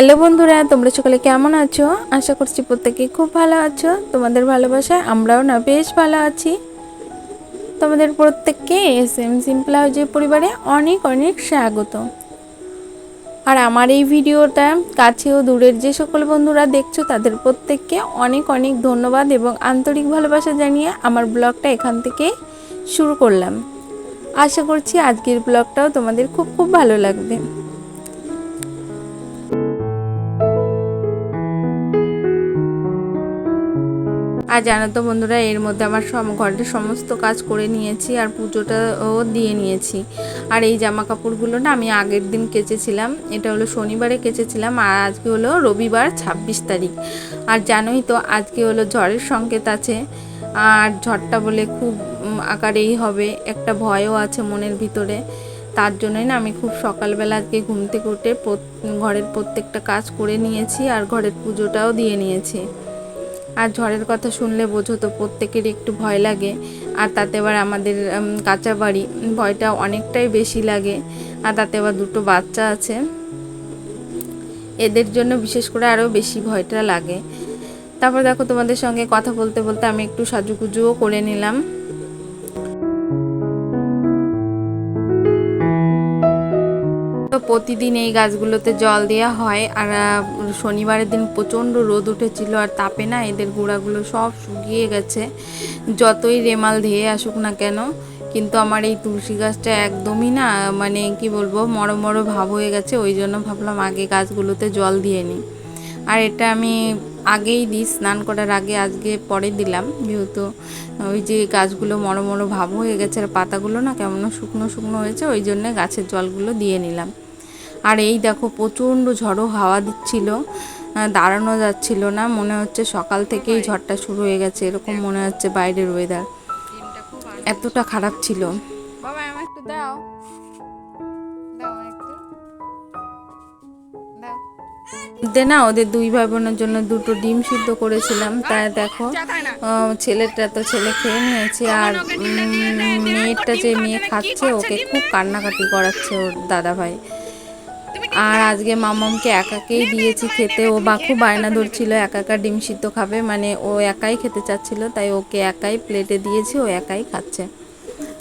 Hello বন্ধুরা, তোমরা সকলে কেমন আছো? আশা করছি প্রত্যেকেই খুব ভালো আছো। তোমাদের ভালোবাসায় আমরাও না বেশ ভালো আছি। তোমাদের প্রত্যেককে এসএম সিম্পল হাউজের পরিবারে অনেক অনেক স্বাগত। আর আমার এই ভিডিওটা কাছে ও দূরের যে সকল বন্ধুরা দেখছো তাদের প্রত্যেককে অনেক অনেক ধন্যবাদ এবং আন্তরিক ভালোবাসা জানিয়ে আমার ব্লগটা এখান থেকে শুরু করলাম। আশা করছি আজকের ব্লগটাও তোমাদের খুব খুব ভালো লাগবে। আর জানো তো বন্ধুরা, এর মধ্যে আমার ঘরের সমস্ত কাজ করে নিয়েছি আর পুজোটাও দিয়ে নিয়েছি। আর এই জামা কাপড়গুলো না আমি আগের দিন কেচেছিলাম, এটা হলো শনিবারে কেচেছিলাম, আর আজকে হলো রবিবার 26 তারিখ। আর জানোই তো আজকে হলো ঝড়ের সংকেত আছে, আর ঝড়টা বলে খুব আকারেই হবে, একটা ভয়ও আছে মনের ভিতরে। তার জন্যই না আমি খুব সকালবেলা আজকে ঘুম থেকে উঠে ঘরের প্রত্যেকটা কাজ করে নিয়েছি আর ঘরের পুজোটাও দিয়ে নিয়েছি। আর ঝড়ের কথা শুনলে বোঝো তো প্রত্যেকেরই একটু ভয় লাগে, আর তাতে আবার আমাদের কাঁচা বাড়ি, ভয়টা অনেকটাই বেশি লাগে। আর তাতে আবার দুটো বাচ্চা আছে, এদের জন্য বিশেষ করে আরও বেশি ভয়টা লাগে। তারপর দেখো তোমাদের সঙ্গে কথা বলতে বলতে আমি একটু সাজুগুজুও করে নিলাম। তো প্রতিদিন এই গাছগুলোতে জল দেওয়া হয়, আর শনিবারের দিন প্রচণ্ড রোদ উঠেছিল, আর তাপে না এদের গোড়াগুলো সব শুকিয়ে গেছে। যতই রেমাল ধেয়ে আসুক না কেন, কিন্তু আমার এই তুলসী গাছটা একদমই না, মানে কি বলবো, মরো ভাব হয়ে গেছে। ওই জন্য ভাবলাম আগে গাছগুলোতে জল দিয়ে নিই। আর এটা আমি আগেই দিই, স্নান করার আগে, আজকে পরে দিলাম, যেহেতু ওই যে গাছগুলো মরো ভাব হয়ে গেছে আর পাতাগুলো না কেমন শুকনো শুকনো হয়েছে, ওই জন্যে গাছের জলগুলো দিয়ে নিলাম। আর এই দেখো প্রচণ্ড ঝড়ো হাওয়া দিচ্ছিল, দাঁড়ানো যাচ্ছিল না, মনে হচ্ছে সকাল থেকেই ঝড়টা শুরু হয়ে গেছে, এরকম মনে হচ্ছে বাইরের ওয়েদার এতটা খারাপ ছিল। বাবা আমাকে একটু দাও, না ওদের দুই ভাই বোনের জন্য দুটো ডিম সিদ্ধ করেছিলাম, তাই দেখো ছেলেটা তো ছেলে খেয়ে নিয়েছে, আর মেয়েটা যে মেয়ে খাচ্ছে ওকে খুব কান্নাকাটি করাচ্ছে ওর দাদা ভাই। আর আজকে মামামকে একাকেই দিয়েছি খেতে, ও খুব বায়না ধরছিল একা ডিম সিদ্ধ খাবে, মানে ও একাই খেতে চাচ্ছিল, তাই ওকে একাই প্লেটে দিয়েছি, ও একাই খাচ্ছে,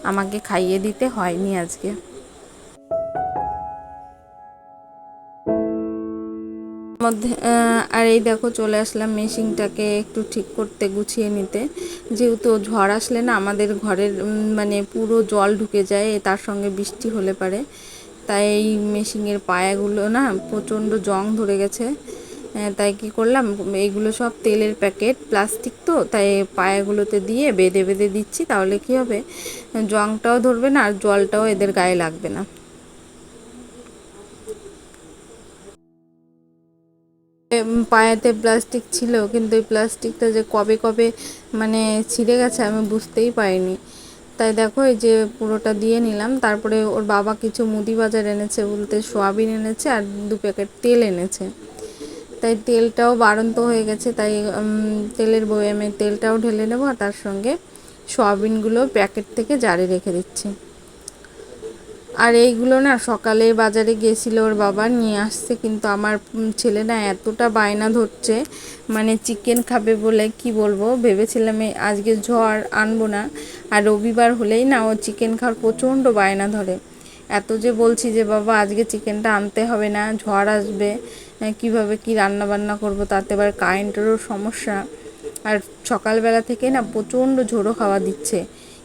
আমাকে খাইয়ে দিতে হয়নি আজকে। মধ্যে আর এই দেখো চলে আসলাম মেশিনটাকে একটু ঠিক করতে, গুছিয়ে নিতে, যেহেতু ঝড় আসলে না আমাদের ঘরের মানে পুরো জল ঢুকে যায়, তার সঙ্গে বৃষ্টি হলে পারে, তাই এই মেশিনের পায়াগুলো না প্রচণ্ড জং ধরে গেছে। তাই কি করলাম, এইগুলো সব তেলের প্যাকেট, প্লাস্টিক তো, তাই পায়াগুলোতে দিয়ে বেঁধে বেঁধে দিচ্ছি, তাহলে কি হবে, জংটাও ধরবে না আর জলটাও এদের গায়ে লাগবে না। পায়াতে প্লাস্টিক ছিল, কিন্তু এই প্লাস্টিকটা যে কবে কবে মানে ছিঁড়ে গেছে আমি বুঝতেই পারিনি। তাই দেখো এই যে পুরোটা দিয়ে নিলাম। তারপরে ওর বাবা কিছু মুদি বাজার এনেছে, বলতে সোয়াবিন এনেছে আর 2 প্যাকেট তেল এনেছে, তাই তেলটাও বাড়ন্ত হয়ে গেছে, তাই তেলের বয়ামে তেলটাও ঢেলে নেবো, আর তার সঙ্গে সোয়াবিনগুলো প্যাকেট থেকে জারে রেখে দিচ্ছি। আর এইগুলো না সকালে বাজারে গেছিলো ওর বাবা নিয়ে আসছে, কিন্তু আমার ছেলে না এতটা বায়না ধরছে, মানে চিকেন খাবে বলে কি বলবো, ভেবেছিলাম আজকে ঝড় আনবো না, আর রবিবার হলেই না ও চিকেন খাওয়ার প্রচণ্ড বায়না ধরে। এত যে বলছি যে বাবা আজকে চিকেনটা আনতে হবে না, ঝড় আসবে, কিভাবে কি রান্না বান্না করব, তাতে আবার কারেন্টেরও সমস্যা, আর সকালবেলা থেকে না প্রচণ্ড ঝোড়ো খাওয়া দিচ্ছে,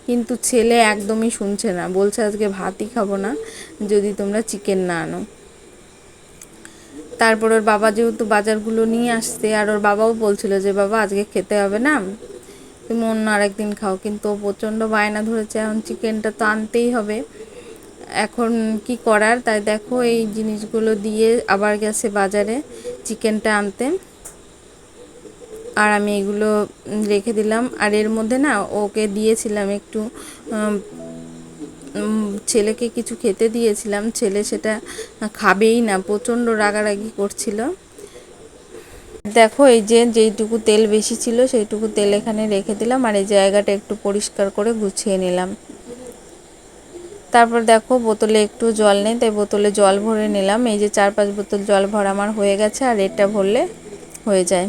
কিন্তু ছেলে একদমই শুনছে না, বলছে আজকে ভাতই খাবো না যদি তোমরা চিকেন না আনো। তারপর ওর বাবা যেহেতু বাজারগুলো নিয়ে আসছে, আর ওর বাবাও বলছিল যে বাবা আজকে খেতে হবে না, তুমি অন্য আরেকদিন খাও, কিন্তু ও প্রচণ্ড বায়না ধরেছে, এখন চিকেনটা তো আনতেই হবে, এখন কি করার। তাই দেখো এই জিনিসগুলো দিয়ে আবার গেছে বাজারে চিকেনটা আনতে, আর আমি এগুলো রেখে দিলাম। আর এর মধ্যে না ওকে দিয়েছিলাম একটু, ছেলেকে কিছু খেতে দিয়েছিলাম, ছেলে সেটা খাবেই না, প্রচণ্ড রাগারাগি করছিল। দেখো এই যে যেইটুকু তেল বেশি ছিল সেইটুকু তেল এখানে রেখে দিলাম, আর এই জায়গাটা একটু পরিষ্কার করে গুছিয়ে নিলাম। তারপর দেখো বোতলে একটু জল নেই, তাই বোতলে জল ভরে নিলাম। এই যে 4-5 বোতল জল ভরা আমার হয়ে গেছে, আর এটা ভরলে হয়ে যায়।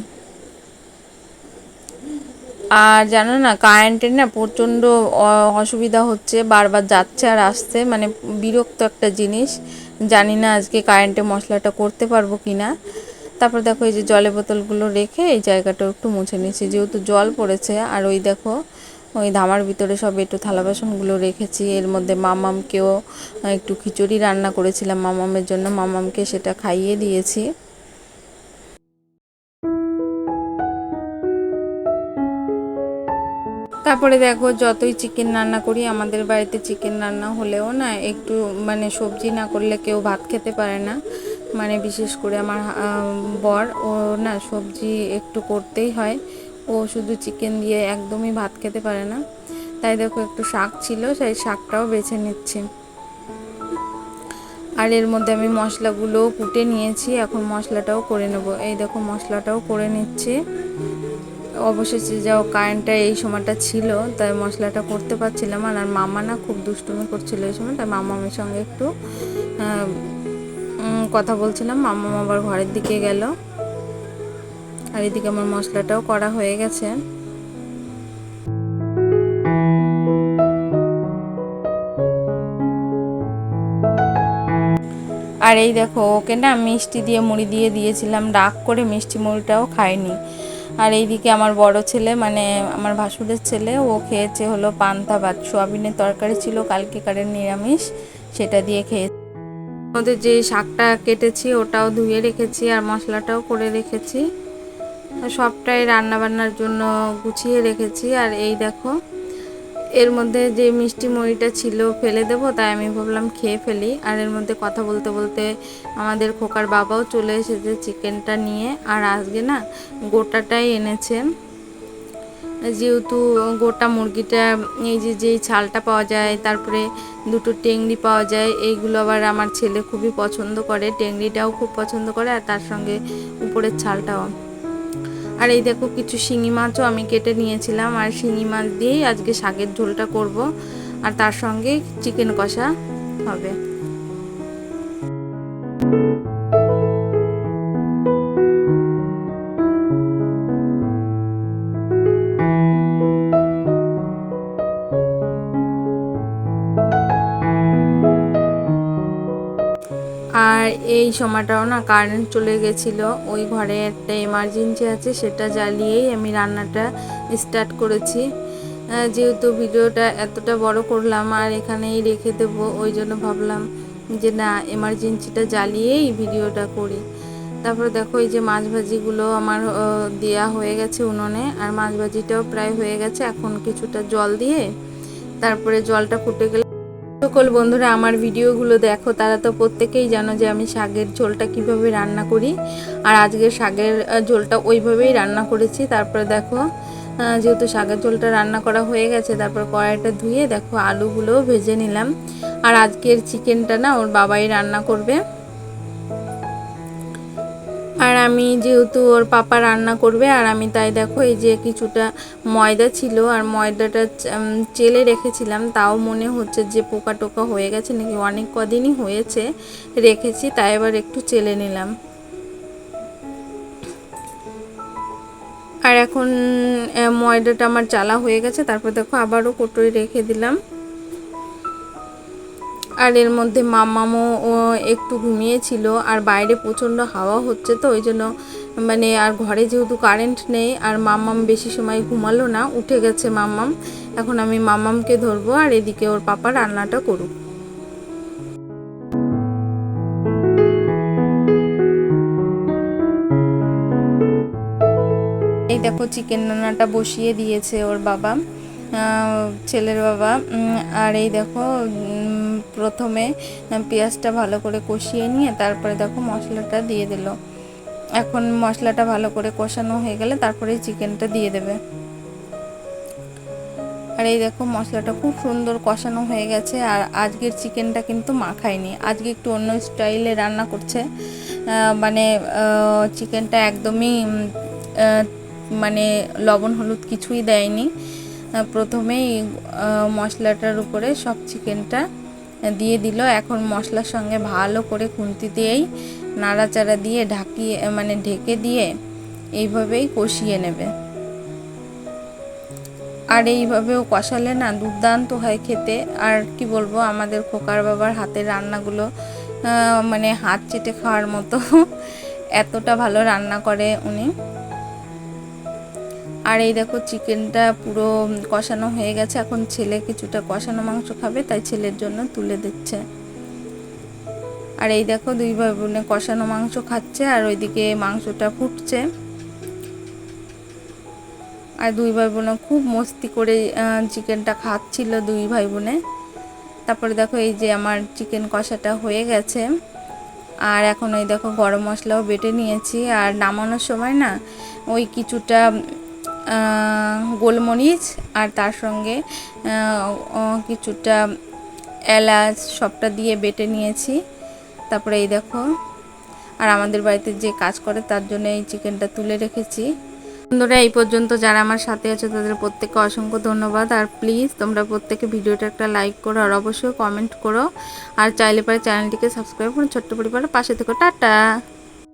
আর জানো না, কারেন্টের না প্রচণ্ড অসুবিধা হচ্ছে, বারবার যাচ্ছে আর আসছে, মানে বিরক্ত একটা জিনিস। জানি না আজকে কারেন্টে মশলাটা করতে পারবো কি না। তারপর দেখো এই যে জলের বোতলগুলো রেখে এই জায়গাটা একটু মুছে নিচ্ছি, যেহেতু জল পড়েছে। আর ওই দেখো ওই ধামার ভিতরে সব একটু থালা বাসনগুলো রেখেছি। এর মধ্যে মামামকেও একটু খিচুড়ি রান্না করেছিলাম মামামের জন্য, মামামকে সেটা খাইয়ে দিয়েছি। তারপরে দেখো যতই চিকেন রান্না করি, আমাদের বাড়িতে চিকেন রান্না হলেও না একটু মানে সবজি না করলে কেউ ভাত খেতে পারে না। মানে বিশেষ করে আমার বর, ও না সবজি একটু করতেই হয়, ও শুধু চিকেন দিয়ে একদমই ভাত খেতে পারে না। তাই দেখো একটু শাক ছিল, সেই শাকটাও বেছে নিচ্ছি। আর এর মধ্যে আমি মশলাগুলো কুটে নিয়েছি, এখন মশলাটাও করে নেব। এই দেখো মশলাটাও করে নিচ্ছি। অবশেষে যাও কারেন্টটা এই সময়টা ছিল, তাই মশলাটা করতে পারছিলাম। আর মামা না খুব দুষ্টুমি করছিল এই সময়, তাই মামামের সঙ্গে একটু কথা বলছিলাম। মামা আবার ঘরের দিকে গেল। আর এদিকে আমার মশলাটাও করা হয়ে গেছে। আর এই দেখো ওকে না মিষ্টি দিয়ে মুড়ি দিয়ে দিয়েছিলাম, রাগ করে মিষ্টি মুড়িটাও খায়নি। আর এইদিকে আমার বড় ছেলে, মানে আমার ভাসুরের ছেলে, ও খেয়েছে হলো পান্তা ভাত। সোয়াবিনের তরকারি ছিল কালকেকারের নিরামিষ, সেটা দিয়ে খেয়েছে। ওদের যে শাকটা কেটেছি ওটাও ধুয়ে রেখেছি, আর মশলাটাও করে রেখেছি, সবটাই রান্নাবান্নার জন্য গুছিয়ে রেখেছি। আর এই দেখো এর মধ্যে যে মিষ্টি মুড়িটা ছিল ফেলে দেবো, তাই আমি ভাবলাম খেয়ে ফেলি। আর এর মধ্যে কথা বলতে বলতে আমাদের খোকার বাবাও চলে এসেছে চিকেনটা নিয়ে। আর আজকে না গোটাটাই এনেছে, যেহেতু গোটা মুরগিটা, এই যে যেই ছালটা পাওয়া যায়, তারপরে দুটো টেংরি পাওয়া যায়, এইগুলো আবার আমার ছেলে খুবই পছন্দ করে, টেংরিটাও খুব পছন্দ করে, আর তার সঙ্গে উপরের ছালটাও। আর এই দেখো কিছু শিঙি মাছও আমি কেটে নিয়েছিলাম, আর শিঙি মাছ দিয়েই আজকে শাকের ঝোলটা করব, আর তার সঙ্গে চিকেন কষা হবে। আর এই সময়টাও না কারেন্ট চলে গেছিলো, ওই ঘরে একটা এমার্জেন্সি আছে, সেটা জ্বালিয়েই আমি রান্নাটা স্টার্ট করেছি। যেহেতু ভিডিওটা এতটা বড় করলাম আর এখানেই রেখে দেবো, ওই জন্য ভাবলাম যে না এমার্জেন্সিটা জ্বালিয়েই ভিডিওটা করি। তারপরে দেখো এই যে মাছ ভাজিগুলো আমার দেয়া হয়ে গেছে উনুনে, আর মাছ ভাজিটাও প্রায় হয়ে গেছে। এখন কিছুটা জল দিয়ে তারপরে জলটা ফুটে গেলে, সকল বন্ধুরা আমার ভিডিওগুলো দেখো তারা তো প্রত্যেকেই জানো যে আমি শাকের ঝোলটা কিভাবে রান্না করি, আর আজকে শাকের ঝোলটা ওইভাবেই রান্না করেছি। তারপরে দেখো যেহেতু শাকের ঝোলটা রান্না করা হয়ে গেছে, তারপর কড়াইটা ধুয়ে দেখো আলুগুলোও ভেজে নিলাম। আর আজকের চিকেনটা না ওর বাবাই রান্না করবে, আর আমি যেহেতু ওর পাপা রান্না করবে, আর আমি তাই দেখো এই যে কিছুটা ময়দা ছিল, আর ময়দাটা চেলে রেখেছিলাম, তাও মনে হচ্ছে যে পোকা টোকা হয়ে গেছে নাকি, অনেক কদিনই হয়েছে রেখেছি, তাই এবার একটু চেলে নিলাম। আর এখন ময়দাটা আমার চালা হয়ে গেছে, তারপর দেখো আবারও কটোয় রেখে দিলাম। আর এর মধ্যে মাম্মামও একটু ঘুমিয়েছিল, আর বাইরে প্রচণ্ড হাওয়া হচ্ছে, তো ওই জন্য মানে, আর ঘরে যেহেতু কারেন্ট নেই, আর মাম্মাম বেশি সময় ঘুমালো না, উঠে গেছে মাম্মাম। এখন আমি মাম্মামকে ধরবো, আর এদিকে ওর পাপা রান্নাটা করুক। এই দেখো চিকেন রান্নাটা বসিয়ে দিয়েছে ওর বাবা, ছেলের বাবা। আর এই দেখো প্রথমে পেঁয়াজটা ভালো করে কষিয়ে নিয়ে তারপরে দেখো মশলাটা দিয়ে দিল। এখন মশলাটা ভালো করে কষানো হয়ে গেলে তারপরে চিকেনটা দিয়ে দেবে। আর এই দেখো মশলাটা খুব সুন্দর কষানো হয়ে গেছে। আর আজকের চিকেনটা কিন্তু মাখায়নি, আজকে একটু অন্য স্টাইলে রান্না করছে, মানে চিকেনটা একদমই মানে লবণ হলুদ কিছুই দেয়নি, প্রথমেই মশলাটার উপরে সব চিকেনটা দিয়ে দিল। এখন মশলার সঙ্গে ভালো করে খুন্তি দিয়েই নাড়াচাড়া দিয়ে ঢাকিয়ে মানে ঢেকে দিয়ে এইভাবেই কষিয়ে নেবে। আর এইভাবেও কষালে না দুর্দান্ত হয় খেতে। আর কি বলবো, আমাদের খোকার বাবার হাতের রান্নাগুলো মানে হাত চেটে খাওয়ার মতো, এতটা ভালো রান্না করে উনি। আর এই দেখো চিকেনটা পুরো কষানো হয়ে গেছে। এখন ছেলে কিছুটা কষানো মাংস খাবে, তাই ছেলের জন্য তুলে দিচ্ছে। আর এই দেখো দুই ভাই বোনে কষানো মাংস খাচ্ছে আর ওইদিকে মাংসটা ফুটছে। আর দুই ভাই বোনে খুব মস্তি করে চিকেনটা খাচ্ছিল দুই ভাই বোনে। তারপরে দেখো এই যে আমার চিকেন কষাটা হয়ে গেছে। আর এখন এই দেখো গরম মশলাও বেটে নিয়েছি। আর নামানোর সময় না ওই কিছুটা গোলমরিচ আর তার সঙ্গে কিছুটা এলাচ সবটা দিয়ে বেটে নিয়েছি। তারপরে এই দেখো, আর আমাদের বাড়িতে যে কাজ করে তার জন্য এই চিকেনটা তুলে রেখেছি। বন্ধুরা, এই পর্যন্ত যারা আমার সাথে আছে তাদের প্রত্যেককে অসংখ্য ধন্যবাদ। আর প্লিজ তোমরা প্রত্যেকে ভিডিওটা একটা লাইক করো আর অবশ্যই কমেন্ট করো। আর চাইলে পারে চ্যানেলটিকে সাবস্ক্রাইব করে ছোট্ট পরিবারের পাশে থেকো। টাটা।